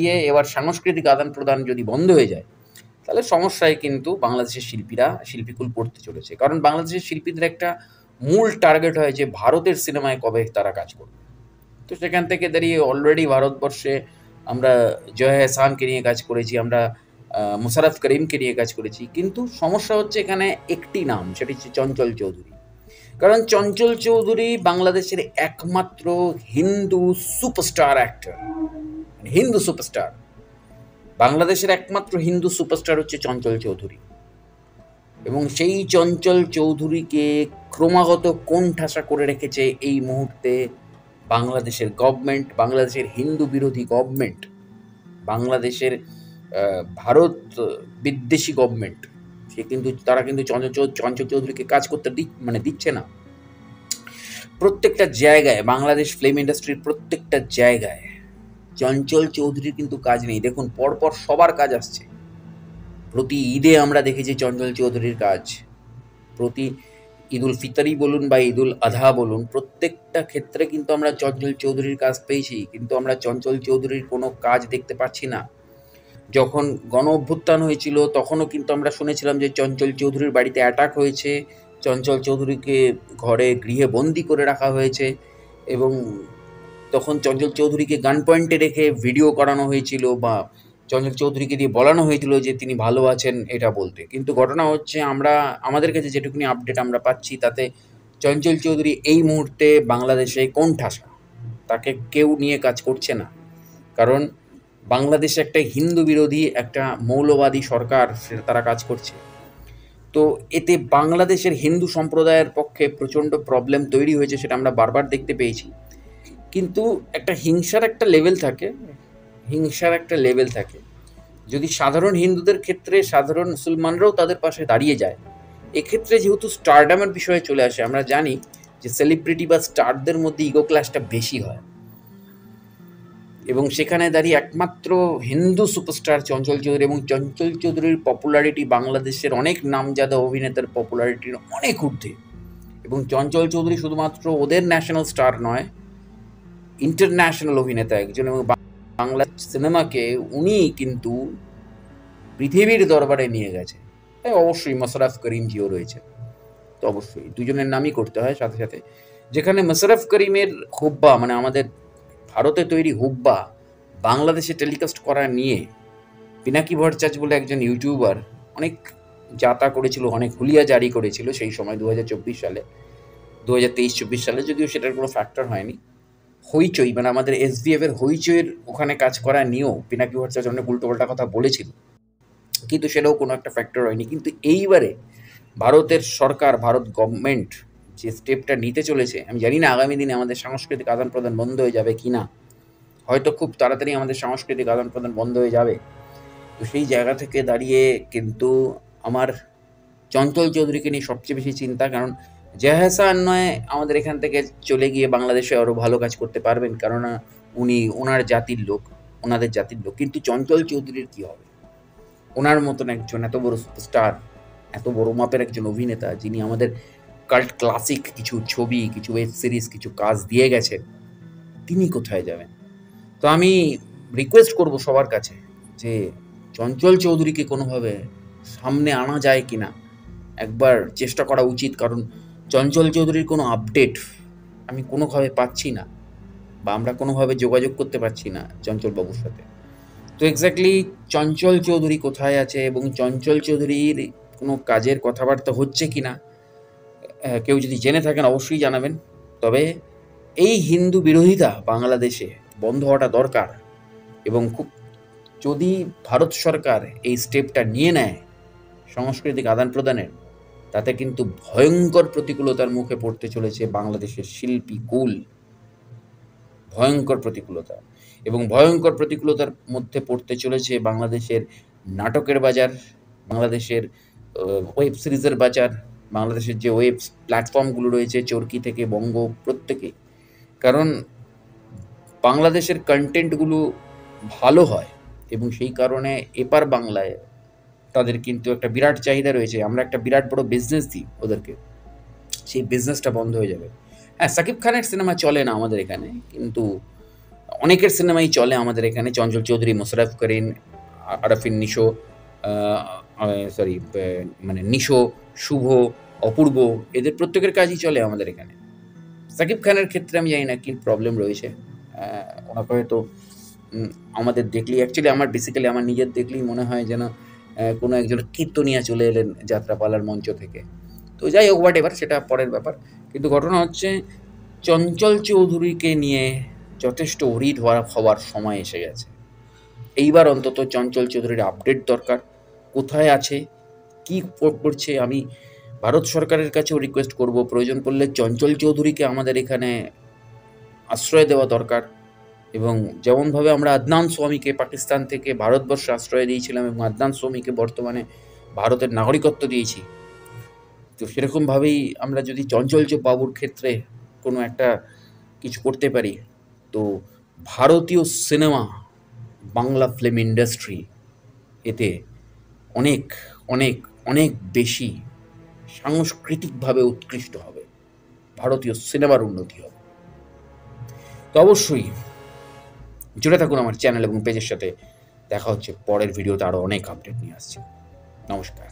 দিয়ে এবার সাংস্কৃতিক আদান প্রদান যদি বন্ধ হয়ে যায়, তাহলে সমস্যায় কিন্তু বাংলাদেশের শিল্পীকুল পড়তে চলেছে। কারণ বাংলাদেশের শিল্পীদের একটা মূল টার্গেট হয় যে ভারতের সিনেমায় কবে তারা কাজ করবে। তো সেখান থেকে দাঁড়িয়ে অলরেডি ভারতবর্ষে আমরা জয়া আহসানকে নিয়ে কাজ করেছি, আমরা মোশাররফ করিমকে নিয়ে কাজ করেছি, কিন্তু সমস্যা হচ্ছে এখানে একটি নাম, সেটি হচ্ছে চঞ্চল চৌধুরী। কারণ চঞ্চল চৌধুরী বাংলাদেশের একমাত্র Hindu superstar actor, Hindu superstar. বাংলাদেশের একমাত্র হিন্দু সুপারস্টার হচ্ছে চঞ্চল চৌধুরী, এবং সেই চঞ্চল চৌধুরীকে ক্রমাগত কোণঠাসা করে রেখেছে এই মুহূর্তে বাংলাদেশের গভর্নমেন্ট, বাংলাদেশের হিন্দু বিরোধী গভর্নমেন্ট, বাংলাদেশের ভারত বিদ্বেষী গভর্নমেন্ট। তারা কিন্তু চঞ্চল চৌধুরীকে কাজ করতে দিচ্ছে না। প্রত্যেকটা জায়গায়, বাংলাদেশ ফিল্ম ইন্ডাস্ট্রির প্রত্যেকটা জায়গায় চঞ্চল চৌধুরীর কিন্তু কাজ নেই। দেখুন, পরপর সবার কাজ আসছে। প্রতি ঈদে আমরা দেখেছি চঞ্চল চৌধুরীর কাজ, প্রতি ঈদুল ফিতরই বলুন বা ঈদুল আজহা বলুন, প্রত্যেকটা ক্ষেত্রে কিন্তু আমরা চঞ্চল চৌধুরীর কাজ পেয়েছি, কিন্তু আমরা চঞ্চল চৌধুরীর কোনো কাজ দেখতে পাচ্ছি না। যখন গণ অভ্যুত্থান হয়েছিল তখনও কিন্তু আমরা শুনেছিলাম যে চঞ্চল চৌধুরীর বাড়িতে অ্যাটাক হয়েছে, চঞ্চল চৌধুরীকে গৃহে বন্দি করে রাখা হয়েছে, এবং তখন চঞ্চল চৌধুরীকে গান পয়েন্টে রেখে ভিডিও করানো হয়েছিল, বা চঞ্চল চৌধুরীকে দিয়ে বলানো হয়েছিল যে তিনি ভালো আছেন এটা বলতে। কিন্তু ঘটনা হচ্ছে, আমাদের কাছে যেটুকুনি আপডেট আমরা পাচ্ছি তাতে চঞ্চল চৌধুরী এই মুহূর্তে বাংলাদেশে কোণঠাসা, তাকে কেউ নিয়ে কাজ করছে না। কারণ বাংলাদেশে একটা হিন্দু বিরোধী, একটা মৌলবাদী সরকার, সেটা তারা কাজ করছে। তো এতে বাংলাদেশের হিন্দু সম্প্রদায়ের পক্ষে প্রচণ্ড প্রবলেম তৈরি হয়েছে, সেটা আমরা বারবার দেখতে পেয়েছি। কিন্তু একটা হিংসার একটা লেভেল থাকে। যদি সাধারণ হিন্দুদের ক্ষেত্রে সাধারণ মুসলমানরাও তাদের পাশে দাঁড়িয়ে যায়, এক্ষেত্রে যেহেতু স্টারডামের বিষয়ে চলে আসে, আমরা জানি যে সেলিব্রিটি বা স্টারদের মধ্যে ইগো ক্লাসটা বেশি হয়, এবং সেখানে দাঁড়িয়ে একমাত্র হিন্দু সুপারস্টার চঞ্চল চৌধুরী, এবং চঞ্চল চৌধুরীর পপুলারিটি বাংলাদেশের অনেক নামজাদা অভিনেতার পপুলারিটির অনেক ঊর্ধ্বে। এবং চঞ্চল চৌধুরী শুধুমাত্র ওদের ন্যাশনাল স্টার নয়, ইন্টারন্যাশনাল অভিনেতা একজন, এবং বাংলা সিনেমাকে উনি কিন্তু পৃথিবীর দরবারে নিয়ে গেছে। তাই অবশ্যই মোশাররফ করিমজিও রয়েছে, তো অবশ্যই দুজনের নামই করতে হয় সাথে সাথে। যেখানে মোশাররফ করিমের হুব্বা, মানে আমাদের ভারতে তৈরি হুব্বা, বাংলাদেশে টেলিকাস্ট করা নিয়ে পিনাকি ভট্টাচার্য বলে একজন ইউটিউবার অনেক যাতা করেছিল, অনেক হুলিয়া জারি করেছিল সেই সময় 2023-24 সালে, যদিও সেটার কোনো ফ্যাক্টর হয়নি। হইচই, মানে আমাদের SBF এর হইচইয়ের ওখানে কাজ করা নিয়েও পিনাকি ভট্টাচার্য অনেক উল্টোপাল্টা কথা বলেছিল, কিন্তু সেটাও কোনো একটা ফ্যাক্টর হয়নি। কিন্তু এইবারে ভারতের সরকার, ভারত গভর্নমেন্ট যে স্টেপটা নিতে চলেছে, আমি জানি না আগামী দিনে আমাদের সাংস্কৃতিক আদান প্রদান বন্ধ হয়ে যাবে কি না। হয়তো খুব তাড়াতাড়ি আমাদের সাংস্কৃতিক আদান প্রদান বন্ধ হয়ে যাবে। তো সেই জায়গা থেকে দাঁড়িয়ে কিন্তু আমার চঞ্চল চৌধুরীকে নিয়ে সবচেয়ে বেশি চিন্তা। কারণ জয়া আহসান নয় আমাদের এখান থেকে চলে গিয়ে বাংলাদেশে আরও ভালো কাজ করতে পারবেন, কারণ উনি ওনাদের জাতির লোক। কিন্তু চঞ্চল চৌধুরীর কী হবে? ওনার মতন একজন এত বড় সুপারস্টার, এত বড় মাপের একজন অভিনেতা, যিনি আমাদের কাল্ট ক্লাসিক কিছু ছবি, কিছু ওয়েব সিরিজ, কিছু কাজ দিয়ে গেছেন, তিনি কোথায় যাবেন? তো আমি রিকোয়েস্ট করব সবার কাছে যে চঞ্চল চৌধুরীকে কোনোভাবে সামনে আনা যায় কি না একবার চেষ্টা করা উচিত। কারণ চঞ্চল চৌধুরীর কোনো আপডেট আমি কোনোভাবে পাচ্ছি না, বা আমরা কোনোভাবে যোগাযোগ করতে পারছি না চঞ্চলবাবুর সাথে। তো এক্স্যাক্টলি চঞ্চল চৌধুরী কোথায় আছে, এবং চঞ্চল চৌধুরীর কোনো কাজের কথাবার্তা হচ্ছে কি না, কেউ যদি জেনে থাকেন অবশ্যই জানাবেন। তবে এই হিন্দু বিরোধিতা বাংলাদেশে বন্ধ হওয়াটা দরকার, এবং যদি ভারত সরকার এই স্টেপটা নিয়ে নেয় সাংস্কৃতিক আদান প্রদানের, তাতে কিন্তু ভয়ঙ্কর প্রতিকূলতার মুখে পড়তে চলেছে বাংলাদেশের শিল্পী কুল। ভয়ঙ্কর প্রতিকূলতা, এবং ভয়ঙ্কর প্রতিকূলতার মধ্যে পড়তে চলেছে বাংলাদেশের নাটকের বাজার, বাংলাদেশের ওয়েব সিরিজের বাজার, বাংলাদেশের যে ওয়েব প্ল্যাটফর্মগুলো রয়েছে, চরকি থেকে বঙ্গ, প্রত্যেকেই। কারণ বাংলাদেশের কন্টেন্টগুলো ভালো হয়, এবং সেই কারণে এপার বাংলায় তাদের কিন্তু একটা বিরাট চাহিদা রয়েছে। আমরা একটা বিরাট বড় বিজনেস দিই ওদেরকে, সেই বিজনেসটা বন্ধ হয়ে যাবে। হ্যাঁ, সাকিব খানের সিনেমা চলে না আমাদের এখানে, কিন্তু অনেকের সিনেমাই চলে আমাদের এখানে। চঞ্চল চৌধুরী, মোশাররফ করিম, আরাফিন নিশো, আ আ সরি মানে নিশো, শুভ, অপূর্ব এদের প্রত্যেকের কাজই চলে আমাদের এখানে। সাকিব খানের ক্ষেত্রে আমি জানি না কি প্রবলেম রয়েছে। ওনাকে হয়তো আমাদের দেখলেই অ্যাকচুয়ালি আমার বেসিক্যালি আমার নিজের দেখলেই মনে হয় যেন কোনো একজন কীর্তনিয়া চলে এলেন যাত্রাপালার মঞ্চ থেকে। তো যাই হোক হোয়াটএভার সেটা পরের ব্যাপার। কিন্তু ঘটনা হচ্ছে চঞ্চল চৌধুরীকে নিয়ে যথেষ্ট ওরিড হওয়ার সময় এসে গেছে। এইবার অন্তত চঞ্চল চৌধুরীর আপডেট দরকার। কোথায় আছে? কি করছে? আমি ভারত সরকারের কাছেও রিকোয়েস্ট করব, প্রয়োজন পড়লে চঞ্চল চৌধুরীকে আমাদের এখানে আশ্রয় দেওয়া দরকার। এবং যেমনভাবে আমরা আদনান স্বামীকে পাকিস্তান থেকে ভারতবর্ষে আশ্রয় দিয়েছিলাম এবং আদনান স্বামীকে বর্তমানে ভারতের নাগরিকত্ব দিয়েছি, তো সেরকমভাবেই আমরা যদি চঞ্চল বাবুর ক্ষেত্রে কোনো একটা কিছু করতে পারি, তো ভারতীয় সিনেমা, বাংলা ফিল্ম ইন্ডাস্ট্রি এতে অনেক অনেক অনেক বেশি সাংস্কৃতিকভাবে উৎকৃষ্ট হবে। ভারতীয় সিনেমার উন্নতি হবে। তো অবশ্যই জুড়ে থাকুন আমার চ্যানেল এবং পেজের সাথে। দেখা হচ্ছে পরের ভিডিওতে, আরও অনেক আপডেট নিয়ে আসছি। নমস্কার।